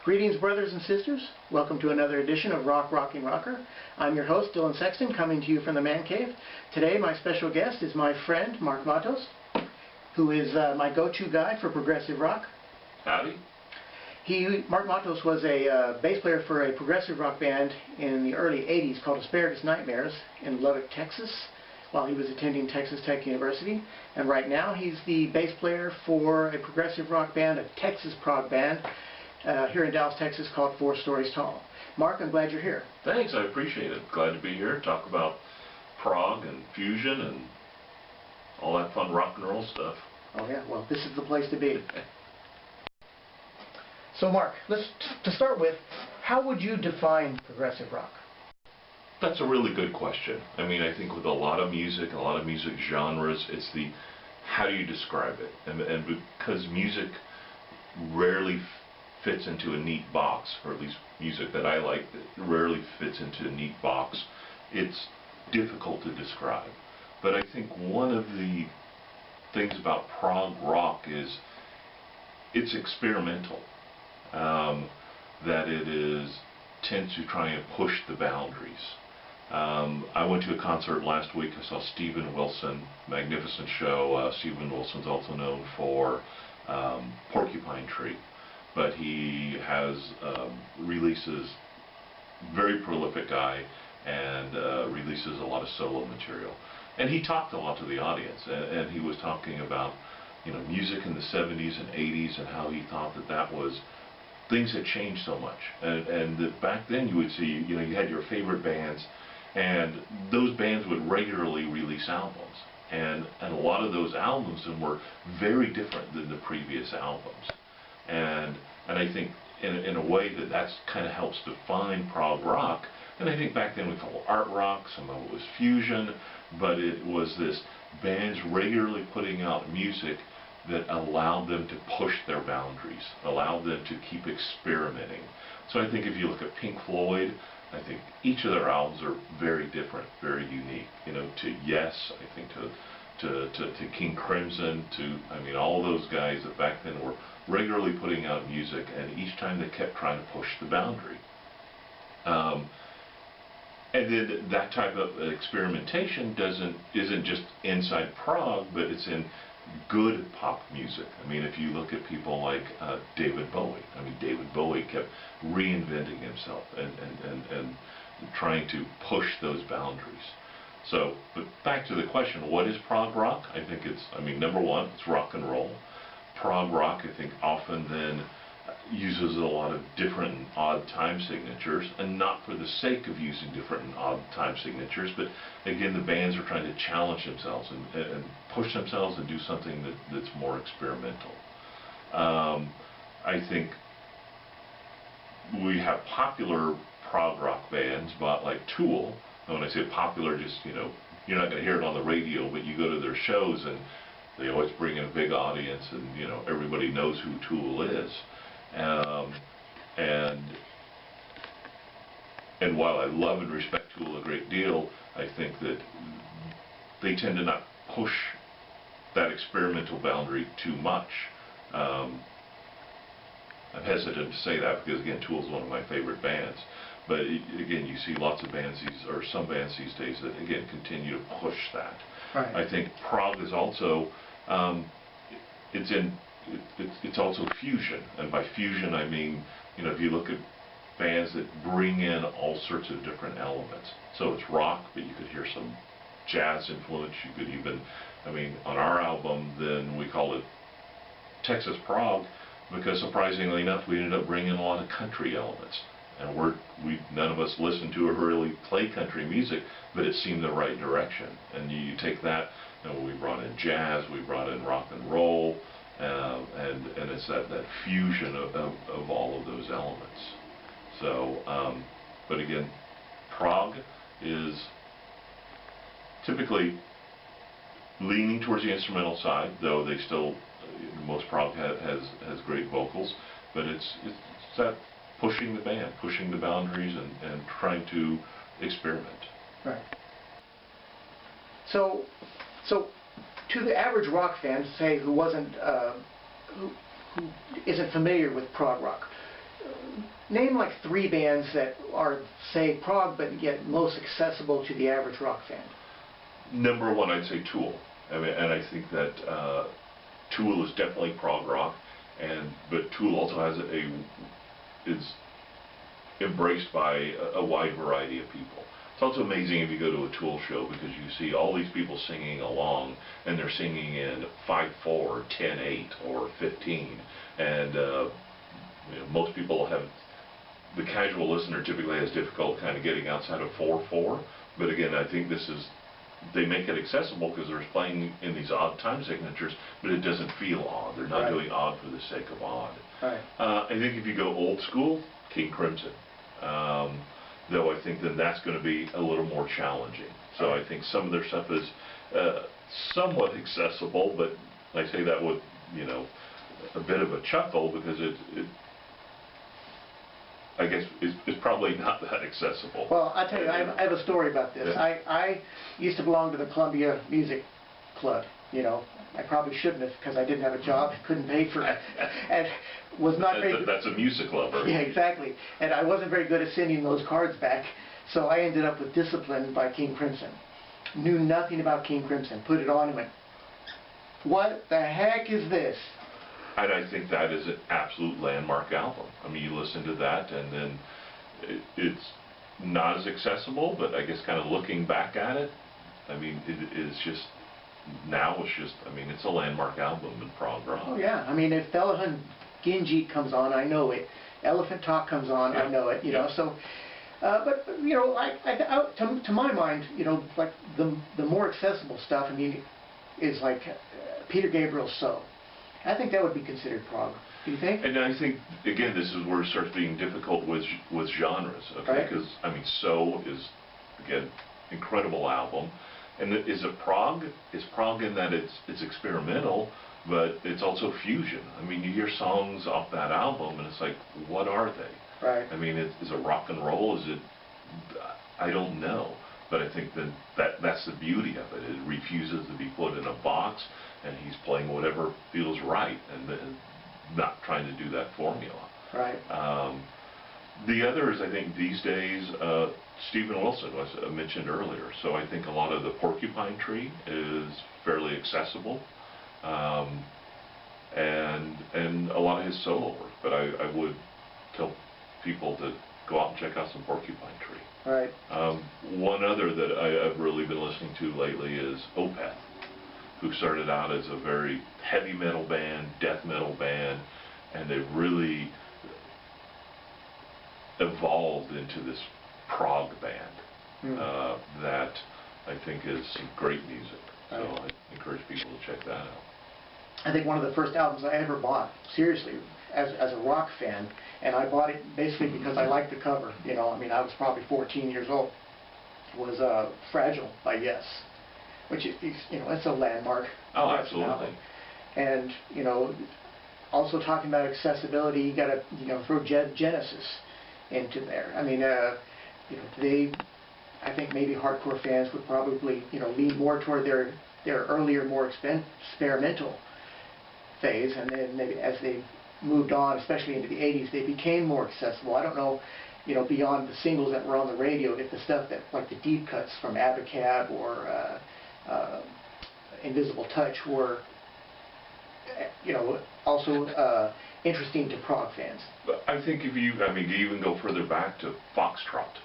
Greetings, brothers and sisters. Welcome to another edition of Rock, Rocking Rocker. I'm your host, Dylan Sexton, coming to you from the Man Cave. Today, my special guest is my friend, Mark Matos, who is my go-to guy for progressive rock. Howdy. Mark Matos was a bass player for a progressive rock band in the early 80s called Asparagus Nightmares in Lubbock, Texas, while he was attending Texas Tech University. And right now, he's the bass player for a progressive rock band, a Texas prog band, here in Dallas, Texas, called 4 Stories Tall. Mark, I'm glad you're here. Thanks, I appreciate it. Glad to be here, talk about prog and fusion and all that fun rock and roll stuff. Oh yeah, well, this is the place to be. So Mark, to start with, how would you define progressive rock? That's a really good question. I mean, I think with a lot of music genres, it's the how do you describe it? And because music rarely fits into a neat box, or at least music that I like that rarely fits into a neat box, it's difficult to describe. But I think one of the things about prog rock is it's experimental, that it tends to try and push the boundaries. I went to a concert last week. I saw Steven Wilson, magnificent show. Steven Wilson's also known for Porcupine Tree, but he has releases, very prolific guy, and releases a lot of solo material. And he talked a lot to the audience, and he was talking about, you know, music in the 70s and 80s and how he thought that was, things had changed so much. And that back then you would see, you know, you had your favorite bands, and those bands would regularly release albums. And a lot of those albums were very different than the previous albums. And I think in a way that's kind of helps define prog rock. And I think back then we called it art rock, some of it was fusion, but it was this bands regularly putting out music that allowed them to push their boundaries, allowed them to keep experimenting. So I think if you look at Pink Floyd, I think each of their albums are very different, very unique. You know, to Yes, I think to King Crimson, I mean, all those guys that back then were regularly putting out music, and each time they kept trying to push the boundary. And then that type of experimentation isn't just inside prog, but it's in good pop music. I mean, if you look at people like David Bowie, I mean, David Bowie kept reinventing himself and trying to push those boundaries. So, but back to the question, what is prog rock? I think number one, it's rock and roll. Prog rock, I think, often then uses a lot of different and odd time signatures, and not for the sake of using different and odd time signatures, but again, the bands are trying to challenge themselves and push themselves and do something that's more experimental. I think we have popular prog rock bands, but like Tool. And when I say popular, just, you know, you're not going to hear it on the radio, but you go to their shows and they always bring in a big audience, and, you know, everybody knows who Tool is. And while I love and respect Tool a great deal, I think that they tend to not push that experimental boundary too much. I'm hesitant to say that because, again, Tool is one of my favorite bands. But again, you see lots of bands, some bands these days that, again, continue to push that. Right. I think prog is also, it's also fusion, and by fusion I mean, you know, if you look at bands that bring in all sorts of different elements. So it's rock, but you could hear some jazz influence. You could even, I mean, on our album, then we called it Texas Prog, because surprisingly enough, we ended up bringing in a lot of country elements. And none of us listen to or really play country music, but it seemed the right direction. And you take that, you know, we brought in jazz, we brought in rock and roll, and it's that fusion of all of those elements. So, but again, prog is typically leaning towards the instrumental side, though they still, most prog has great vocals, but it's that pushing the band, pushing the boundaries, and trying to experiment. Right. So to the average rock fan, say, who isn't familiar with prog rock, name like 3 bands that are, say, prog, but yet most accessible to the average rock fan. Number one, I'd say Tool. I mean, and I think that Tool is definitely prog rock, but Tool also is embraced by a wide variety of people. It's also amazing if you go to a Tool show because you see all these people singing along, and they're singing in 5/4, 10/8, or 15, and most people have. The casual listener typically has difficulty kind of getting outside of 4/4, but again, I think they make it accessible because they're playing in these odd time signatures, but it doesn't feel odd. They're not doing odd for the sake of odd. Right. I think if you go old school, King Crimson. Though I think then that's going to be a little more challenging. So I think some of their stuff is somewhat accessible, but I say that with a bit of a chuckle because it I guess is probably not that accessible. Well, I tell you, I have a story about this. Yeah. I used to belong to the Columbia Music Club. I probably shouldn't have because I didn't have a job, couldn't pay for it, and was not very. That's a music lover. Yeah, exactly. And I wasn't very good at sending those cards back, so I ended up with Discipline by King Crimson. Knew nothing about King Crimson. Put it on and went, what the heck is this? And I think that is an absolute landmark album. I mean, you listen to that, and then it's not as accessible, but I guess kind of looking back at it, I mean, it is just. Now it's just, I mean, it's a landmark album in prog rock. Oh yeah, I mean, if Bellahun Ginjeet comes on, I know it. Elephant Talk comes on, I know it. So, but to my mind, like the more accessible stuff, I mean, is like Peter Gabriel's So. I think that would be considered prog. Do you think? And I think again, this is where it starts being difficult with genres, okay? Because I mean, So is again incredible album. And is it prog? It's prog in that it's experimental, but it's also fusion. I mean, you hear songs off that album, and it's like, what are they? Right. I mean, is it rock and roll? Is it? I don't know. But I think that's the beauty of it. It refuses to be put in a box, and he's playing whatever feels right, and not trying to do that formula. Right. The other is, I think, these days, Steven Wilson was mentioned earlier. So I think a lot of the Porcupine Tree is fairly accessible, and a lot of his solo work. But I would tell people to go out and check out some Porcupine Tree. Right. One other that I've really been listening to lately is Opeth, who started out as a very heavy metal band, death metal band, and they really evolved into this prog band that I think is some great music. So I encourage people to check that out. I think one of the first albums I ever bought, seriously, as a rock fan, and I bought it basically because I liked the cover. I mean, I was probably 14 years old. Was Fragile by Yes, which is, it's a landmark. Oh, absolutely. And also talking about accessibility, you got to throw Genesis into there. I mean, today, I think maybe hardcore fans would probably, lean more toward their earlier, more experimental phase, and then maybe as they moved on, especially into the 80s, they became more accessible. I don't know, beyond the singles that were on the radio, if the stuff that, like the deep cuts from Abacab or Invisible Touch were, also interesting to prog fans. But I think you even go further back to Foxtrot.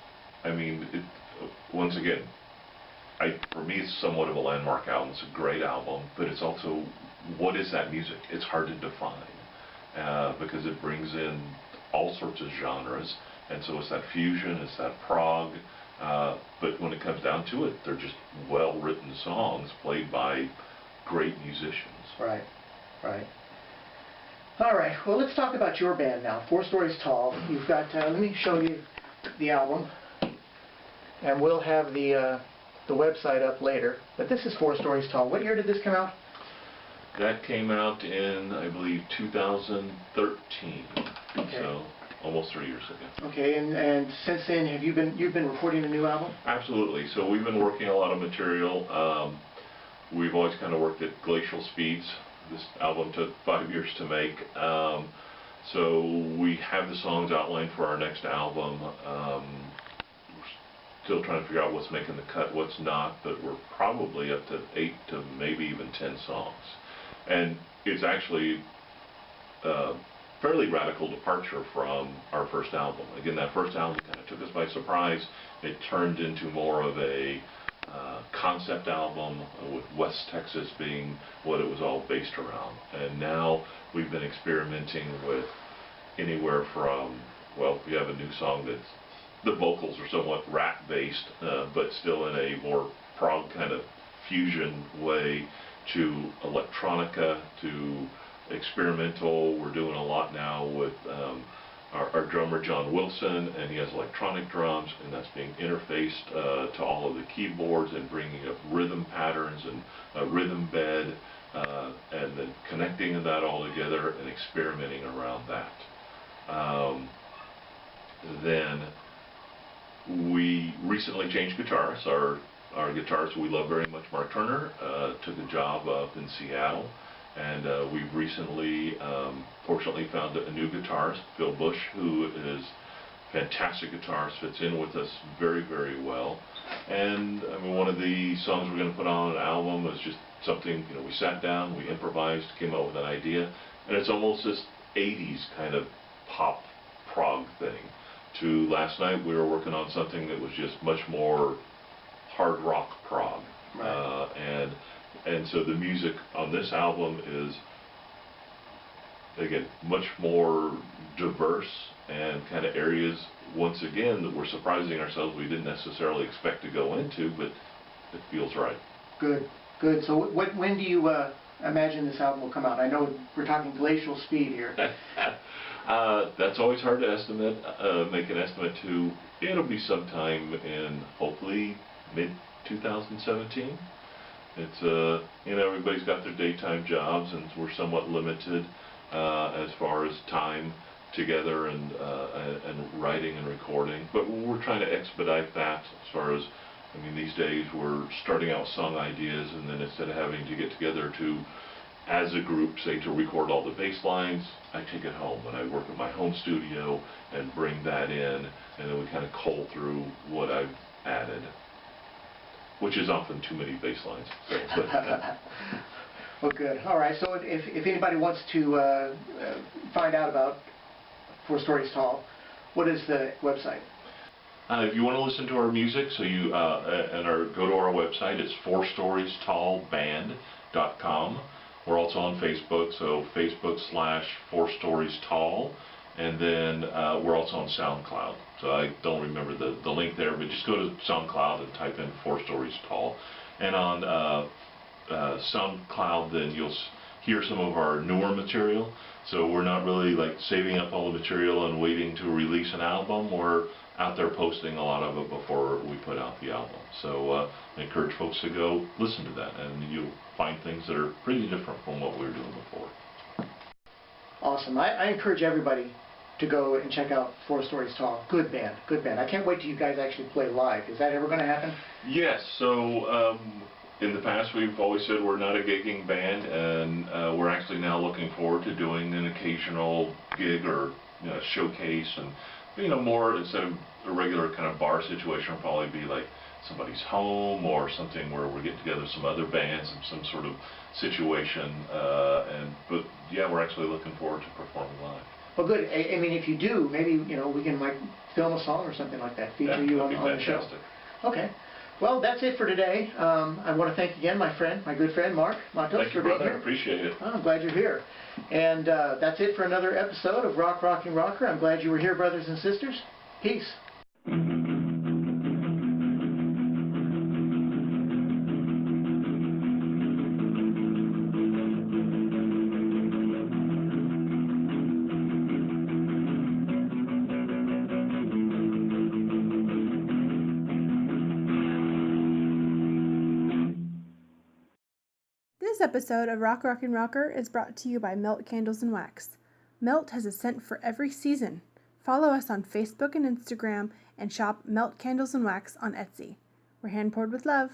I mean, once again, for me, it's somewhat of a landmark album. It's a great album, but it's also, what is that music? It's hard to define because it brings in all sorts of genres, and so it's that fusion, it's that prog, but when it comes down to it, they're just well-written songs played by great musicians. Right, right. All right, well, let's talk about your band now, 4 Stories Tall. You've got, let me show you the album, and we'll have the website up later, but this is 4 Stories Tall. What year did this come out? That came out in, I believe, 2013, so almost 3 years ago. Okay, and since then, you've been recording a new album? Absolutely. So we've been working a lot of material. We've always kind of worked at glacial speeds. This album took 5 years to make. So we have the songs outlined for our next album. We're still trying to figure out what's making the cut, what's not, but we're probably up to 8 to maybe even 10 songs. And it's actually a fairly radical departure from our first album. Again, that first album kind of took us by surprise. It turned into more of a concept album, with West Texas being what it was all based around. And now we've been experimenting with anywhere from, well, we have a new song that's, the vocals are somewhat rap-based, but still in a more prog kind of fusion way, to electronica, to experimental. We're doing a lot now with our drummer John Wilson, and he has electronic drums, and that's being interfaced to all of the keyboards, and bringing up rhythm patterns and a rhythm bed, and then connecting that all together and experimenting around that. Then we recently changed guitarists. Our guitarist we love very much, Mark Turner, took a job up in Seattle. And we've recently, fortunately, found a new guitarist, Phil Bush, who is a fantastic guitarist, fits in with us very, very well. And I mean, one of the songs we're going to put on an album is just something, you know, we sat down, we improvised, came up with an idea, and it's almost this 80s kind of pop prog thing. To last night, we were working on something that was just much more hard rock prog. Right. And so the music on this album is, again, much more diverse, and kind of areas, once again, that we're surprising ourselves we didn't necessarily expect to go into, but it feels right. Good, good. So when do you imagine this album will come out? I know we're talking glacial speed here. That's always hard to estimate, make an estimate to. It'll be sometime in, hopefully, mid-2017. It's, you know, everybody's got their daytime jobs, and we're somewhat limited as far as time together, and writing and recording. But we're trying to expedite that as far as, I mean, these days we're starting out with song ideas, and then instead of having to get together to, as a group, say, to record all the bass lines, I take it home and I work at my home studio and bring that in, and then we kind of cull through what I've added, which is often too many bass lines. So, well, good. All right. So if anybody wants to find out about 4 Stories Tall, what is the website? If you want to listen to our music, so you go to our website. It's 4storiestallband.com. We're also on Facebook, so Facebook/4storiestall, and then we're also on SoundCloud. So I don't remember the link there, but just go to SoundCloud and type in 4 Stories Tall. And on SoundCloud, then you'll hear some of our newer material. So we're not really like saving up all the material and waiting to release an album. We're out there posting a lot of it before we put out the album. So I encourage folks to go listen to that, and you'll find things that are pretty different from what we were doing before. Awesome. I encourage everybody to go and check out 4 Stories Tall. Good band, good band. I can't wait till you guys actually play live. Is that ever going to happen? Yes. So in the past, we've always said we're not a gigging band, and we're actually now looking forward to doing an occasional gig or showcase, and more, instead of a regular kind of bar situation, will probably be like somebody's home or something where we're getting together some other bands and some sort of situation. But yeah, we're actually looking forward to performing live. Well, good. I mean, if you do, maybe we can like film a song or something like that, feature you on the show. Okay. Well, that's it for today. I want to thank again my good friend Mark Matos, for being here. Appreciate it. I'm glad you're here. And that's it for another episode of Rock Rocking Rocker. I'm glad you were here, brothers and sisters. Peace. This episode of Rock Rockin' Rocker is brought to you by Melt Candles and Wax. Melt has a scent for every season. Follow us on Facebook and Instagram, and shop Melt Candles and Wax on Etsy. We're hand poured with love.